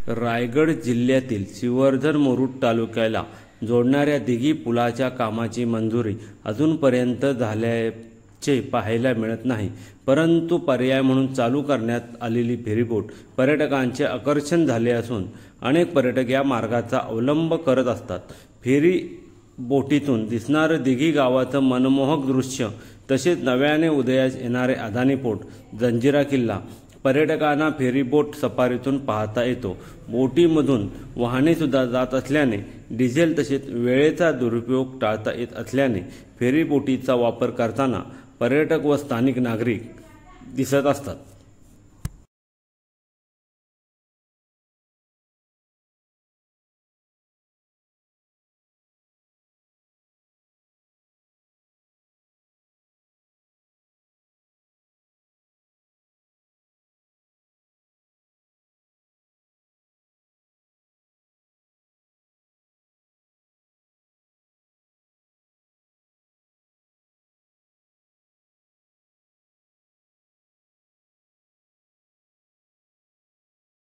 रायगड जिल्ह्यातील श्रीवर्धन मुरुड तालुक्याला जोडणाऱ्या दिघी पुलाच्या कामाची मंजुरी अजूनपर्यंत झाल्याचे पाहायला मिळत नाही। परंतु पर्याय म्हणून चालू करण्यात आलेली फेरीबोट पर्यटकांचे आकर्षण झाले असून अनेक पर्यटक या मार्गाचा अवलंब करत असतात। फेरी बोटीतून दिसणारे दिघी गावाचं मनमोहक दृश्य तसेच नव्याने उदयास येणारे अदानी पोर्ट, जंजिरा किल्ला पर्यटकांना फेरीबोट सफारीतून पाहता येतो। बोटीमधून वाहने सुद्धा जात असल्याने डिझेल तसेच वेळेचा दुरुपयोग टाळता येत असल्याने फेरीबोटीचा वापर करताना पर्यटक व स्थानिक नागरिक दिसत असतात।